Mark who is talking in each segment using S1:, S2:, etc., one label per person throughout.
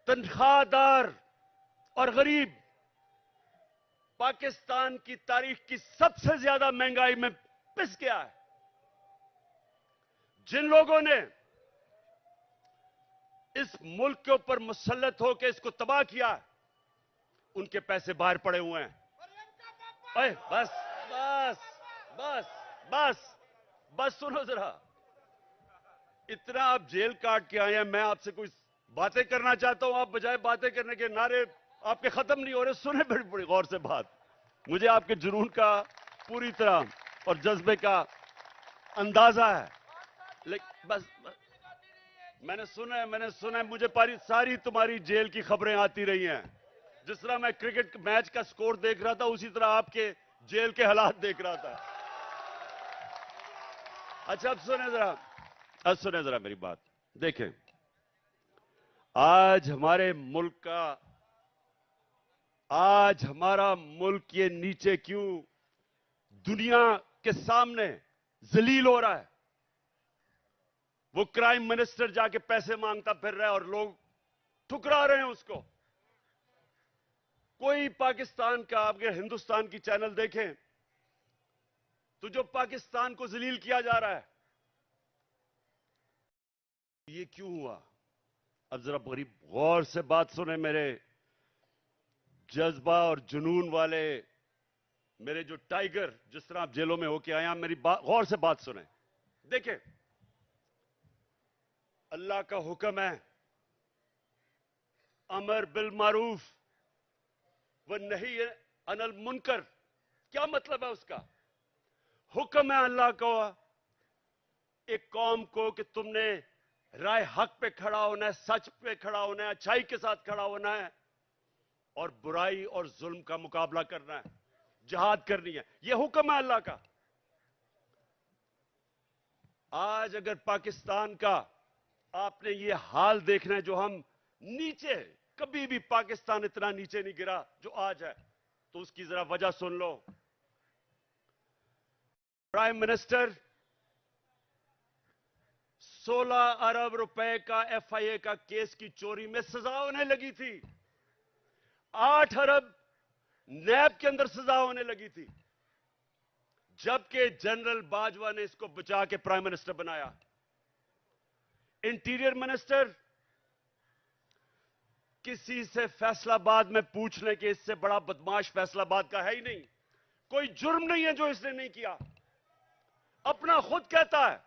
S1: तनख्वाहदार और गरीब पाकिस्तान की तारीख की सबसे ज्यादा महंगाई में पिस गया है। जिन लोगों ने इस मुल्क के ऊपर मुसल्लत होकर इसको तबाह किया, उनके पैसे बाहर पड़े हुए हैं। अरे बस बस बस बस बस सुनो जरा, इतना आप जेल काट के आए हैं। मैं आपसे कोई बातें करना चाहता हूं, आप बजाय बातें करने के नारे आपके खत्म नहीं हो रहे। सुने बड़ी बड़ी गौर से बात। मुझे आपके जुनून का पूरी तरह और जज्बे का अंदाजा है, लेकिन बस मैंने सुना है मुझे सारी तुम्हारी जेल की खबरें आती रही हैं। जिस तरह मैं क्रिकेट मैच का स्कोर देख रहा था, उसी तरह आपके जेल के हालात देख रहा था। अच्छा अब सुने जरा मेरी बात। देखें, आज हमारा मुल्क ये नीचे क्यों दुनिया के सामने जलील हो रहा है। वो क्राइम मिनिस्टर जाके पैसे मांगता फिर रहा है और लोग ठुकरा रहे हैं उसको। कोई पाकिस्तान का, आपके हिंदुस्तान की चैनल देखें तो जो पाकिस्तान को जलील किया जा रहा है, ये क्यों हुआ? अब जरा बड़ी गौर से बात सुने मेरे जज्बा और जुनून वाले, मेरे जो टाइगर, जिस तरह आप जेलों में होके आए हैं, मेरी गौर से बात सुने। देखें, अल्लाह का हुक्म है, अमर बिल मारूफ व नही अनिल मुनकर। क्या मतलब है उसका? हुक्म है अल्लाह को एक कौम को कि तुमने राय हक पे खड़ा होना है, सच पे खड़ा होना है, अच्छाई के साथ खड़ा होना है और बुराई और जुल्म का मुकाबला करना है, जिहाद करनी है। यह हुक्म है अल्लाह का। आज अगर पाकिस्तान का आपने ये हाल देखना है, जो हम नीचे, कभी भी पाकिस्तान इतना नीचे नहीं गिरा जो आज है, तो उसकी जरा वजह सुन लो। प्राइम मिनिस्टर 16 अरब रुपए का एफआईए का केस की चोरी में सजा होने लगी थी। 8 अरब नैब के अंदर सजा होने लगी थी, जबकि जनरल बाजवा ने इसको बचा के प्राइम मिनिस्टर बनाया। इंटीरियर मिनिस्टर किसी से फैसलाबाद में पूछ लें कि इससे बड़ा बदमाश फैसलाबाद का है ही नहीं। कोई जुर्म नहीं है जो इसने नहीं किया, अपना खुद कहता है।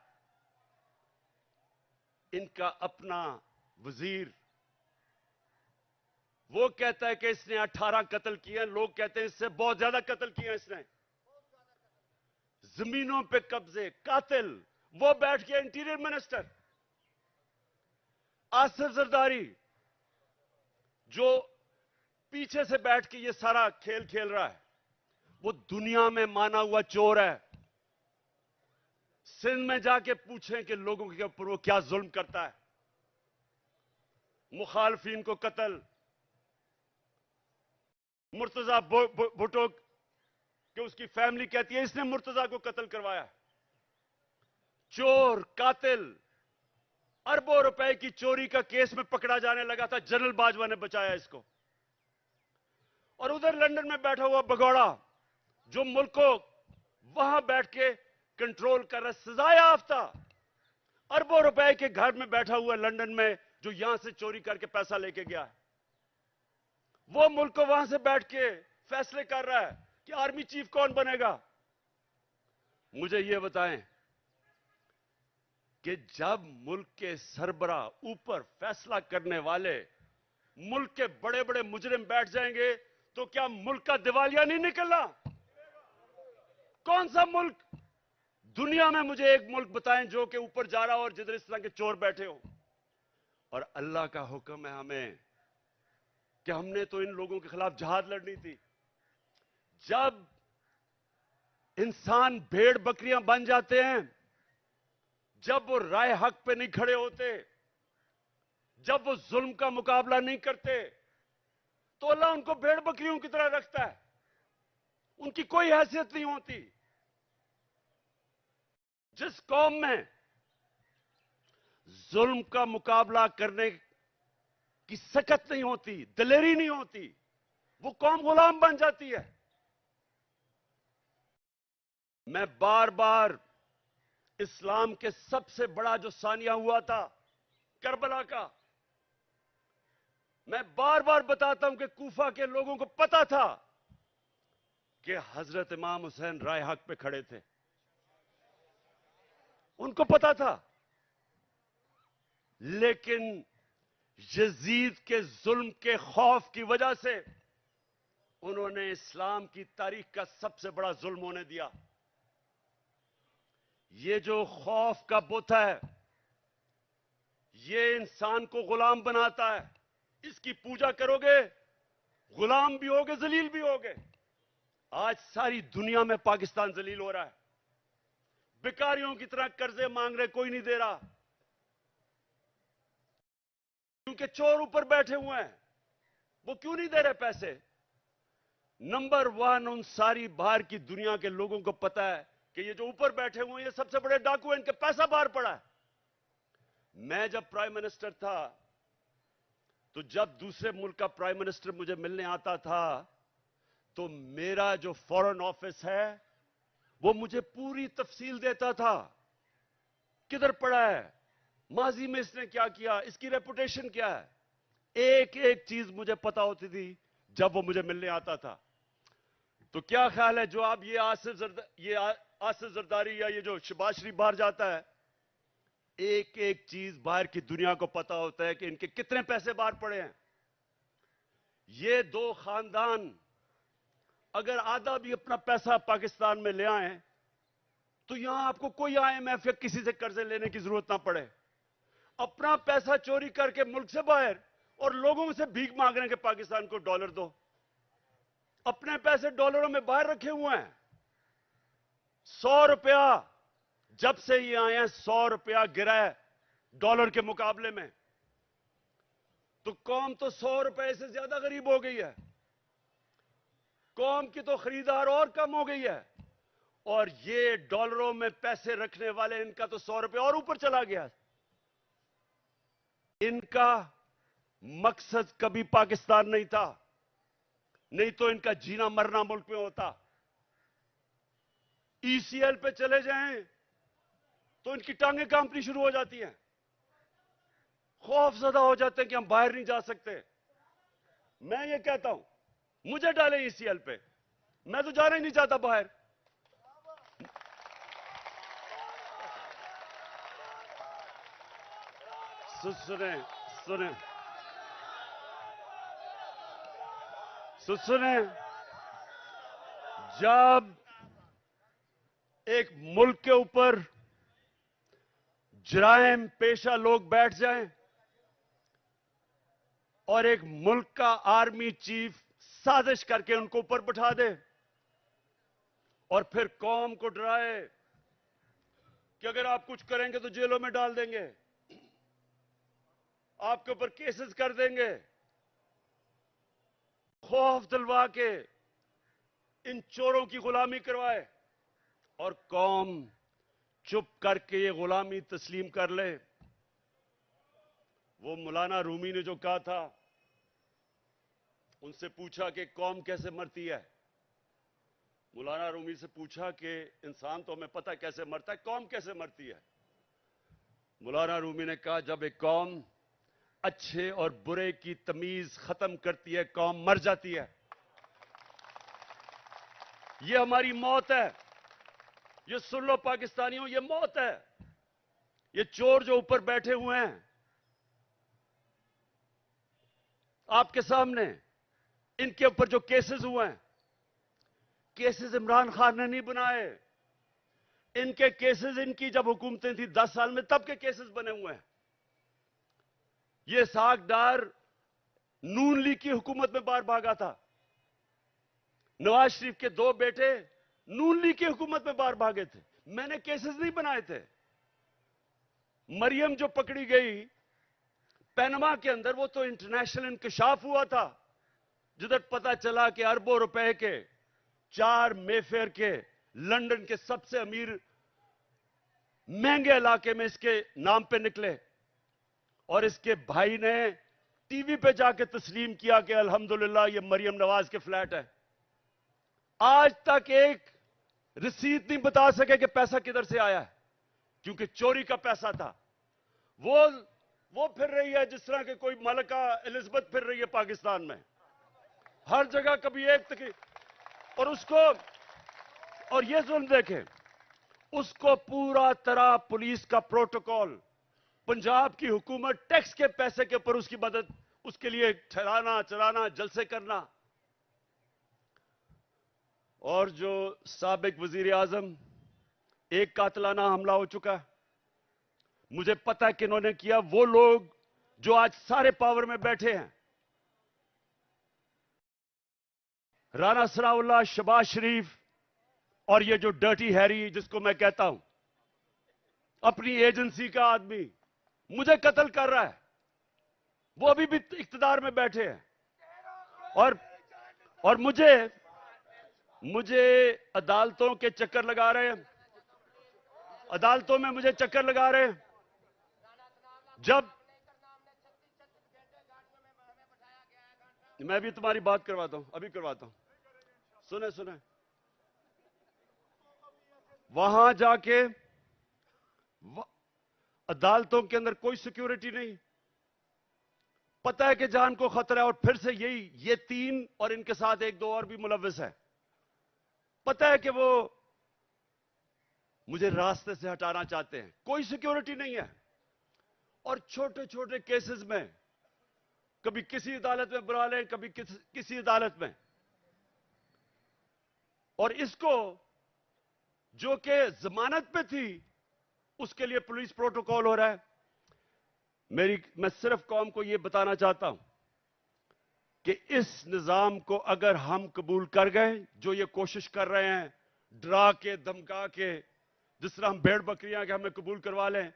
S1: इनका अपना वजीर वो कहता है कि इसने 18 कत्ल किए हैं, लोग कहते हैं इससे बहुत ज्यादा कत्ल किए हैं इसने। जमीनों पे कब्जे, कातिल, वो बैठ गया इंटीरियर मिनिस्टर। आसिफ जरदारी जो पीछे से बैठ के ये सारा खेल खेल रहा है, वो दुनिया में माना हुआ चोर है। सिंध में जाके पूछें कि लोगों के ऊपर वो क्या जुल्म करता है, मुखालफिन को कत्ल। मुर्तजा भुट्टो कि उसकी फैमिली कहती है इसने मुर्तजा को कत्ल करवाया। चोर, कातिल, अरबों रुपए की चोरी का केस में पकड़ा जाने लगा था, जनरल बाजवा ने बचाया इसको। और उधर लंदन में बैठा हुआ भगौड़ा जो मुल्क को वहां बैठ के कंट्रोल कर रहा, सजाए याफ्ता, अरबों रुपए के घर में बैठा हुआ लंदन में, जो यहां से चोरी करके पैसा लेके गया है, वो मुल्क को वहां से बैठ के फैसले कर रहा है कि आर्मी चीफ कौन बनेगा। मुझे यह बताएं कि जब मुल्क के सरबरा, ऊपर फैसला करने वाले मुल्क के बड़े बड़े मुजरिम बैठ जाएंगे, तो क्या मुल्क का दिवालिया नहीं निकलना? कौन सा मुल्क दुनिया में, मुझे एक मुल्क बताएं जो कि ऊपर जा रहा हो और जिधर इस तरह के चोर बैठे हो। और अल्लाह का हुक्म है हमें कि हमने तो इन लोगों के खिलाफ जिहाद लड़नी थी। जब इंसान भेड़ बकरियां बन जाते हैं, जब वो राय हक पे नहीं खड़े होते, जब वो जुल्म का मुकाबला नहीं करते, तो अल्लाह उनको भेड़ बकरियों की तरह रखता है, उनकी कोई हैसियत नहीं होती। जिस कौम में जुल्म का मुकाबला करने की सकत नहीं होती, दिलेरी नहीं होती, वो कौम गुलाम बन जाती है। मैं बार बार इस्लाम के सबसे बड़ा जो सानिया हुआ था करबला का, मैं बार बार बताता हूं कि कूफा के लोगों को पता था कि हजरत इमाम हुसैन राय हक पे खड़े थे, उनको पता था। लेकिन यजीद के जुल्म के खौफ की वजह से उन्होंने इस्लाम की तारीख का सबसे बड़ा जुल्म होने दिया। ये जो खौफ का बुत है, ये इंसान को गुलाम बनाता है। इसकी पूजा करोगे, गुलाम भी होगे, जलील भी होगे। आज सारी दुनिया में पाकिस्तान जलील हो रहा है। भिखारियों की तरह कर्जे मांग रहे, कोई नहीं दे रहा, क्योंकि चोर ऊपर बैठे हुए हैं। वो क्यों नहीं दे रहे पैसे? नंबर वन, उन सारी बाहर की दुनिया के लोगों को पता है कि ये जो ऊपर बैठे हुए हैं, ये सबसे बड़े डाकू हैं, इनके पैसा बाहर पड़ा है। मैं जब प्राइम मिनिस्टर था, तो जब दूसरे मुल्क का प्राइम मिनिस्टर मुझे मिलने आता था, तो मेरा जो फॉरेन ऑफिस है वो मुझे पूरी तफसील देता था, किधर पड़ा है, माजी में इसने क्या किया, इसकी रेपुटेशन क्या है। एक एक चीज मुझे पता होती थी जब वो मुझे मिलने आता था। तो क्या ख्याल है, जो आप ये आसिफ जरदारी या ये जो शहबाज शरीफ बाहर जाता है, एक एक चीज बाहर की दुनिया को पता होता है कि इनके कितने पैसे बाहर पड़े हैं। ये दो खानदान अगर आधा भी अपना पैसा पाकिस्तान में ले आए, तो यहां आपको कोई आईएमएफ या किसी से कर्जे लेने की जरूरत ना पड़े। अपना पैसा चोरी करके मुल्क से बाहर और लोगों से भीख मांग रहे हैं कि पाकिस्तान को डॉलर दो। अपने पैसे डॉलरों में बाहर रखे हुए हैं। 100 रुपया जब से ये आए हैं, 100 रुपया गिरा है डॉलर के मुकाबले में। तो कौम तो 100 रुपए से ज्यादा गरीब हो गई है। कौम की तो खरीदार और कम हो गई है, और ये डॉलरों में पैसे रखने वाले, इनका तो 100 रुपए और ऊपर चला गया। इनका मकसद कभी पाकिस्तान नहीं था, नहीं तो इनका जीना मरना मुल्क में होता। ईसीएल पे चले जाएं तो इनकी टांगें कांपनी शुरू हो जाती हैं, खौफजदा हो जाते हैं कि हम बाहर नहीं जा सकते। मैं ये कहता हूं, मुझे डालें ईसीएल पे, मैं तो जाना ही नहीं चाहता बाहर। सुने सुने सुने, जब एक मुल्क के ऊपर जराइम पेशा लोग बैठ जाएं और एक मुल्क का आर्मी चीफ साजिश करके उनको ऊपर बैठा दे और फिर कौम को डराए कि अगर आप कुछ करेंगे तो जेलों में डाल देंगे, आपके ऊपर केसेस कर देंगे, खौफ दिलवा के इन चोरों की गुलामी करवाए, और कौम चुप करके ये गुलामी तस्लीम कर ले। वो मौलाना रूमी ने जो कहा था, उनसे पूछा कि कौम कैसे मरती है। मौलाना रूमी से पूछा कि इंसान तो हमें पता है कैसे मरता है, कौम कैसे मरती है। मौलाना रूमी ने कहा, जब एक कौम अच्छे और बुरे की तमीज खत्म करती है, कौम मर जाती है। ये हमारी मौत है, ये सुन लो पाकिस्तानियों, ये मौत है। ये चोर जो ऊपर बैठे हुए हैं आपके सामने, इनके ऊपर जो केसेस हुए हैं, केसेस इमरान खान ने नहीं बनाए। इनके केसेस, इनकी जब हुकूमतें थी 10 साल में, तब के केसेस बने हुए हैं। ये साग डार नून लीग की हुकूमत में बाहर भागा था। नवाज शरीफ के 2 बेटे नून लीग की हुकूमत में बाहर भागे थे। मैंने केसेस नहीं बनाए थे। मरियम जो पकड़ी गई पनामा के अंदर, वो तो इंटरनेशनल इंकशाफ हुआ था, जिधर पता चला कि अरबों रुपए के 4 मेफेयर के लंदन के सबसे अमीर महंगे इलाके में इसके नाम पे निकले, और इसके भाई ने टीवी पे जाके तस्लीम किया कि अल्हम्दुलिल्लाह ये मरियम नवाज के फ्लैट है। आज तक एक रसीद नहीं बता सके कि पैसा किधर से आया है, क्योंकि चोरी का पैसा था। वो फिर रही है जिस तरह के कोई मलका एलिजाबेथ फिर रही है पाकिस्तान में, हर जगह कभी एक तक। और ये जुल्म देखें, उसको पूरा तरह पुलिस का प्रोटोकॉल, पंजाब की हुकूमत टैक्स के पैसे के ऊपर उसकी मदद, उसके लिए ठहराना चलाना, जलसे करना। और जो साबिक वजीर आजम, एक कातलाना हमला हो चुका है, मुझे पता है कि इन्होंने किया। वो लोग जो आज सारे पावर में बैठे हैं, राना सनाउल्लाह, शहबाज शरीफ और ये जो डर्टी हैरी जिसको मैं कहता हूं, अपनी एजेंसी का आदमी मुझे कत्ल कर रहा है। वो अभी भी इख्तिदार में बैठे हैं और मुझे अदालतों के चक्कर लगा रहे हैं, अदालतों में मुझे चक्कर लगा रहे हैं। जब मैं भी तुम्हारी बात करवाता हूं, अभी करवाता हूं, सुने वहां जाके अदालतों के अंदर कोई सिक्योरिटी नहीं, पता है कि जान को खतरा है। और फिर से ये तीन और इनके साथ एक दो और भी मुलव्विस है, पता है कि वो मुझे रास्ते से हटाना चाहते हैं, कोई सिक्योरिटी नहीं है। और छोटे छोटे केसेस में कभी किसी अदालत में बुला लें, कभी किसी अदालत में। और इसको जो कि जमानत पे थी, उसके लिए पुलिस प्रोटोकॉल हो रहा है। मैं सिर्फ कौम को यह बताना चाहता हूं कि इस निजाम को अगर हम कबूल कर गए, जो ये कोशिश कर रहे हैं डरा के धमका के, जिस तरह हम भेड़ बकरियां के हमें कबूल करवा लें,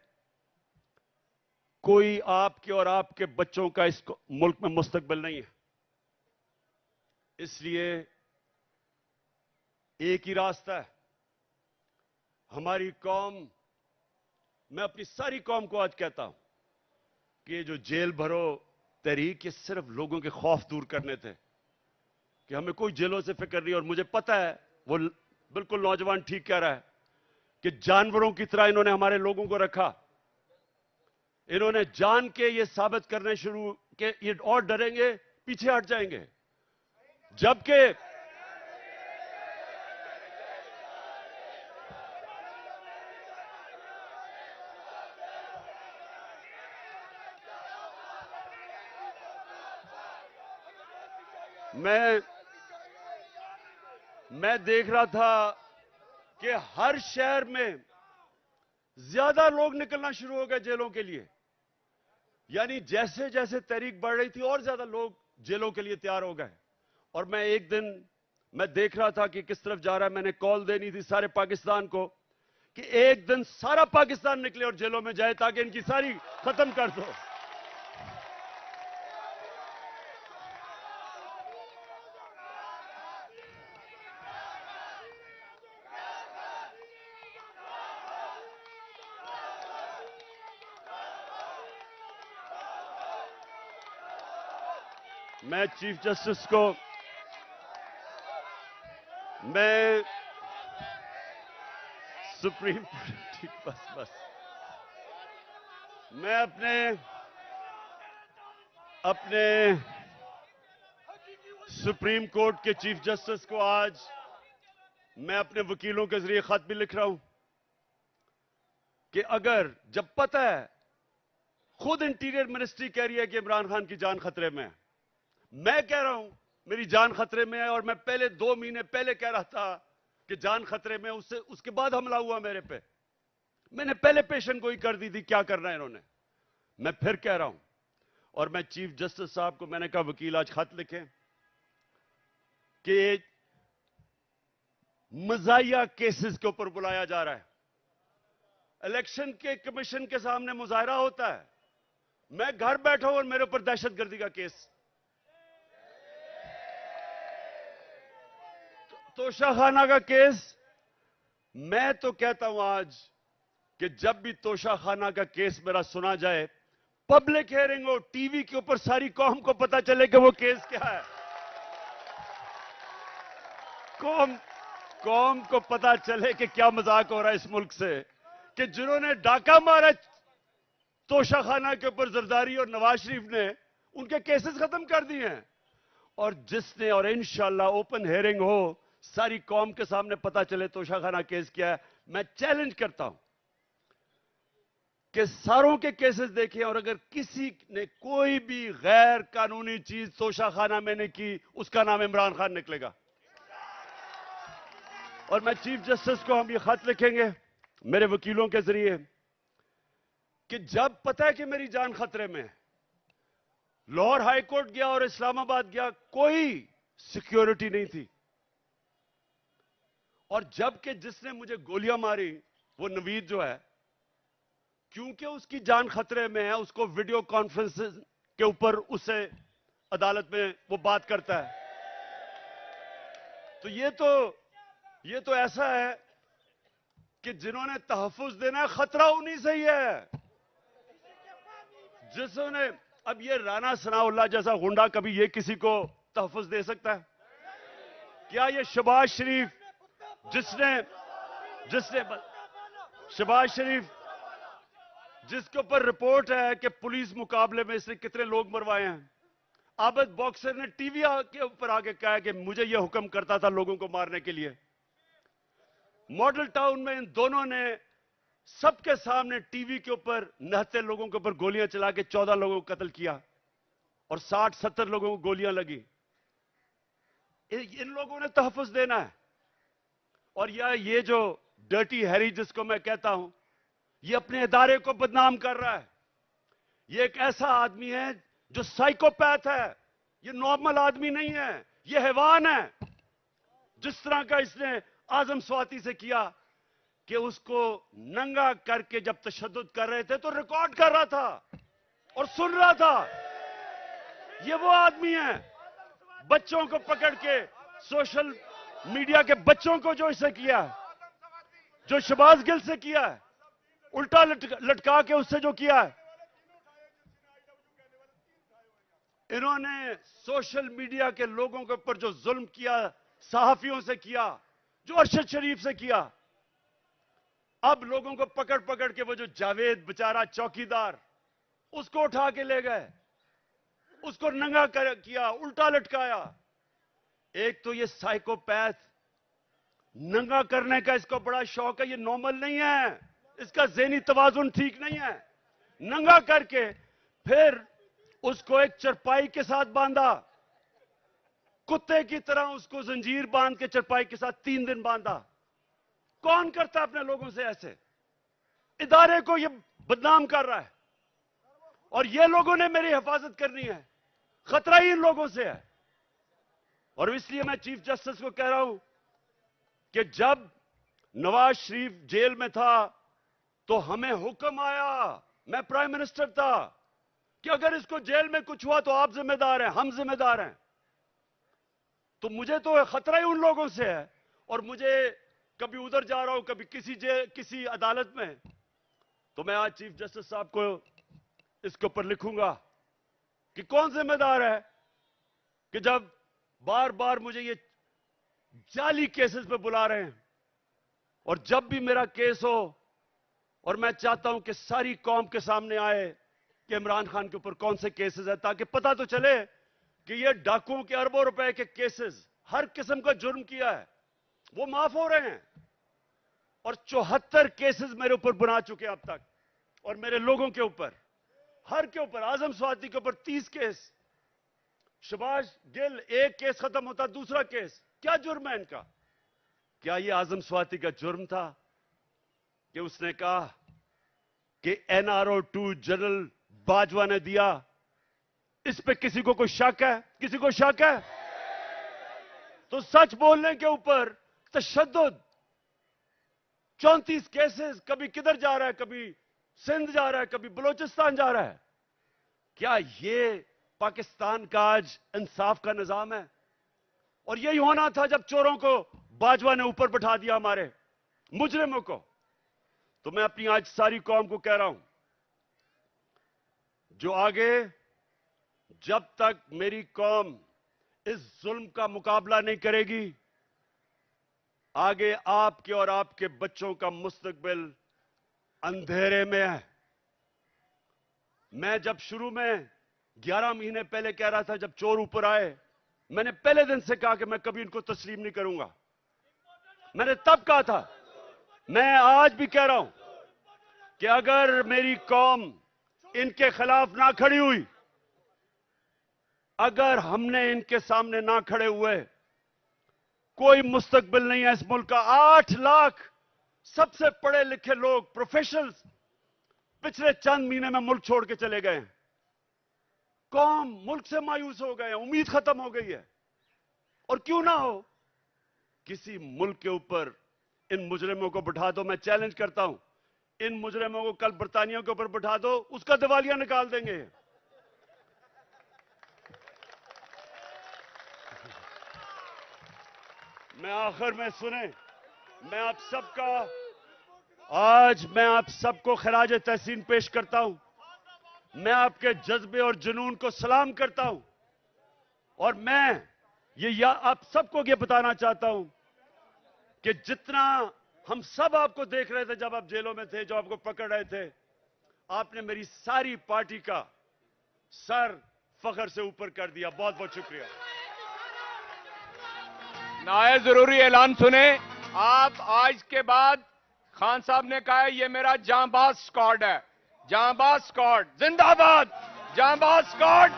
S1: कोई आपके और आपके बच्चों का इस मुल्क में मुस्तकबिल नहीं है। इसलिए एक ही रास्ता है। हमारी कौम, मैं अपनी सारी कौम को आज कहता हूं कि ये जो जेल भरो तहरीक, ये सिर्फ लोगों के खौफ दूर करने थे कि हमें कोई जेलों से फिक्र नहीं। और मुझे पता है वो बिल्कुल नौजवान ठीक कह रहा है कि जानवरों की तरह इन्होंने हमारे लोगों को रखा। इन्होंने जान के ये साबित करने शुरू के ये और डरेंगे, पीछे हट जाएंगे। जबकि मैं देख रहा था कि हर शहर में ज्यादा लोग निकलना शुरू हो गए जेलों के लिए। यानी जैसे जैसे तहरीक बढ़ रही थी और ज्यादा लोग जेलों के लिए तैयार हो गए। और मैं एक दिन देख रहा था कि किस तरफ जा रहा है। मैंने कॉल देनी थी सारे पाकिस्तान को कि एक दिन सारा पाकिस्तान निकले और जेलों में जाए, ताकि इनकी सारी खत्म कर दो। मैं चीफ जस्टिस को, मैं सुप्रीम, ठीक, बस मैं अपने सुप्रीम कोर्ट के चीफ जस्टिस को आज मैं अपने वकीलों के जरिए खत भी लिख रहा हूं कि अगर, जब पता है, खुद इंटीरियर मिनिस्ट्री कह रही है कि इमरान खान की जान खतरे में है, मैं कह रहा हूं मेरी जान खतरे में है, और मैं पहले 2 महीने पहले कह रहा था कि जान खतरे में, उसके बाद हमला हुआ मेरे पे। मैंने पहले पेशन गोई कर दी थी, क्या करना है इन्होंने। मैं फिर कह रहा हूं, और मैं चीफ जस्टिस साहब को मैंने कहा वकील आज खत लिखें कि मजाहिया केसेस के ऊपर बुलाया जा रहा है। इलेक्शन के कमीशन के सामने मुजाहरा होता है, मैं घर बैठा हूं और मेरे ऊपर दहशतगर्दी का केस। तोशाखाना का केस, मैं तो कहता हूं आज कि जब भी तोशाखाना का केस मेरा सुना जाए, पब्लिक हियरिंग हो, टीवी के ऊपर सारी कौम को पता चले कि वो केस क्या है। कौम को पता चले कि क्या मजाक हो रहा है इस मुल्क से, कि जिन्होंने डाका मारा तोशाखाना के ऊपर जरदारी और नवाज शरीफ ने, उनके केसेस खत्म कर दिए हैं। और जिसने, और इंशाल्लाह ओपन हियरिंग हो, सारी कौम के सामने पता चले तोशाखाना केस क्या है। मैं चैलेंज करता हूं कि सारों के केसेस देखें, और अगर किसी ने कोई भी गैर कानूनी चीज तोशाखाना में ने की, उसका नाम इमरान खान निकलेगा। और मैं चीफ जस्टिस को हम ये खत लिखेंगे मेरे वकीलों के जरिए कि जब पता है कि मेरी जान खतरे में है, लाहौर हाई कोर्ट गया और इस्लामाबाद गया, कोई सिक्योरिटी नहीं थी। और जबकि जिसने मुझे गोलियां मारी वो नवीद जो है, क्योंकि उसकी जान खतरे में है, उसको वीडियो कॉन्फ्रेंस के ऊपर उसे अदालत में वो बात करता है। तो ये तो ऐसा है कि जिन्होंने तहफ्फुज देना है, खतरा उन्हीं से ही है जिसने, अब ये राना सनाउल्लाह जैसा गुंडा कभी ये किसी को तहफ्फुज दे सकता है क्या? ये शहबाज शरीफ जिसने शहबाज शरीफ जिसके ऊपर रिपोर्ट है कि पुलिस मुकाबले में इसने कितने लोग मरवाए हैं, आबद बॉक्सर ने टीवी के ऊपर आके कहा कि मुझे यह हुक्म करता था लोगों को मारने के लिए। मॉडल टाउन में इन दोनों ने सबके सामने टीवी के ऊपर नहते लोगों के ऊपर गोलियां चला के 14 लोगों को कत्ल किया और 60-70 लोगों को गोलियां लगी। इन लोगों ने तहफ्फुज देना है। और ये जो डर्टी हैरी जिसको मैं कहता हूं, ये अपने इदारे को बदनाम कर रहा है। ये एक ऐसा आदमी है जो साइकोपैथ है, ये नॉर्मल आदमी नहीं है, ये हैवान है। जिस तरह का इसने आजम स्वाति से किया कि उसको नंगा करके जब तशद्दुद कर रहे थे तो रिकॉर्ड कर रहा था और सुन रहा था। ये वो आदमी है, बच्चों को पकड़ के, सोशल मीडिया के बच्चों को जो इसे किया, जो शहबाज गिल से किया है, उल्टा लटका के उससे जो किया है। इन्होंने सोशल मीडिया के लोगों के ऊपर जो जुल्म किया, सहाफियों से किया, जो अरशद शरीफ से किया, अब लोगों को पकड़ पकड़ के वो जो जावेद बेचारा चौकीदार, उसको उठा के ले गए, उसको नंगा किया, उल्टा लटकाया। एक तो ये साइकोपैथ, नंगा करने का इसको बड़ा शौक है, ये नॉर्मल नहीं है, इसका ज़हनी तवाजुन ठीक नहीं है। नंगा करके फिर उसको एक चरपाई के साथ बांधा, कुत्ते की तरह उसको जंजीर बांध के चरपाई के साथ 3 दिन बांधा। कौन करता है अपने लोगों से ऐसे? इदारे को ये बदनाम कर रहा है और ये लोगों ने मेरी हिफाजत करनी है। खतरा ही इन लोगों से है। और इसलिए मैं चीफ जस्टिस को कह रहा हूं कि जब नवाज शरीफ जेल में था तो हमें हुक्म आया, मैं प्राइम मिनिस्टर था, कि अगर इसको जेल में कुछ हुआ तो आप जिम्मेदार हैं, हम जिम्मेदार हैं। तो मुझे तो खतरा ही उन लोगों से है। और मुझे कभी उधर जा रहा हूं, कभी किसी अदालत में, तो मैं आज चीफ जस्टिस साहब को इसके ऊपर लिखूंगा कि कौन जिम्मेदार है कि जब बार बार मुझे ये जाली केसेस पे बुला रहे हैं। और जब भी मेरा केस हो, और मैं चाहता हूं कि सारी कौम के सामने आए कि इमरान खान के ऊपर कौन से केसेस है, ताकि पता तो चले कि ये डाकुओं के अरबों रुपए के केसेस, हर किस्म का जुर्म किया है, वो माफ हो रहे हैं। और 74 केसेस मेरे ऊपर बना चुके अब तक, और मेरे लोगों के ऊपर, हर के ऊपर, आजम स्वाति के ऊपर 30 केस, शहबाज गिल एक केस खत्म होता दूसरा केस। क्या जुर्म है इनका? क्या ये आजम स्वाति का जुर्म था कि उसने कहा कि NRO 2 जनरल बाजवा ने दिया? इस पे किसी को कोई शक है? किसी को शक है? तो सच बोलने के ऊपर तशद्दुद, 34 केसेस, कभी किधर जा रहा है, कभी सिंध जा रहा है, कभी बलोचिस्तान जा रहा है। क्या ये पाकिस्तान का आज इंसाफ का निजाम है? और यही होना था जब चोरों को बाजवा ने ऊपर बैठा दिया, हमारे मुजरिमों को। तो मैं अपनी आज सारी कौम को कह रहा हूं, जो आगे जब तक मेरी कौम इस जुल्म का मुकाबला नहीं करेगी, आगे आपके और आपके बच्चों का मुस्तकबिल अंधेरे में है। मैं जब शुरू में 11 महीने पहले कह रहा था, जब चोर ऊपर आए, मैंने पहले दिन से कहा कि मैं कभी इनको तस्लीम नहीं करूंगा। मैंने तब कहा था, मैं आज भी कह रहा हूं कि अगर मेरी कौम इनके खिलाफ ना खड़ी हुई, अगर हमने इनके सामने ना खड़े हुए, कोई मुस्तकबिल नहीं है इस मुल्क का। 8 लाख सबसे पढ़े लिखे लोग, प्रोफेशनल्स, पिछले चंद महीने में मुल्क छोड़ के चले गए हैं। कौम मुल्क से मायूस हो गए हैं, उम्मीद खत्म हो गई है। और क्यों ना हो, किसी मुल्क के ऊपर इन मुजरिमों को बिठा दो। मैं चैलेंज करता हूं, इन मुजरिमों को कल बरतानिया के ऊपर बिठा दो, उसका दिवालिया निकाल देंगे। मैं आखिर में सुने, मैं आप सबको खराज तहसीन पेश करता हूं। मैं आपके जज्बे और जुनून को सलाम करता हूं। और मैं आप सबको ये बताना चाहता हूं कि जितना हम सब आपको देख रहे थे जब आप जेलों में थे, जो आपको पकड़ रहे थे, आपने मेरी सारी पार्टी का सर फख्र से ऊपर कर दिया। बहुत बहुत शुक्रिया।
S2: नायब जरूरी ऐलान सुने। आप आज के बाद, खान साहब ने कहा है ये मेरा जांबाज स्क्वाड है, जांबाज स्क्वाड जिंदाबाद, जांबाज स्क्वाड।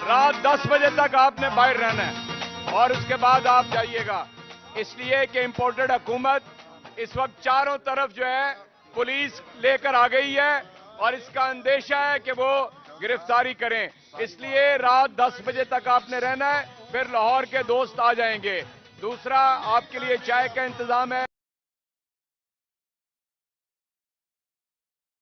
S2: रात 10 बजे तक आपने बाहर रहना है और उसके बाद आप जाइएगा, इसलिए कि इंपोर्टेड हुकूमत इस वक्त चारों तरफ जो है पुलिस लेकर आ गई है और इसका अंदेशा है कि वो गिरफ्तारी करें। इसलिए रात 10 बजे तक आपने रहना है, फिर लाहौर के दोस्त आ जाएंगे। दूसरा, आपके लिए चाय का इंतजाम है।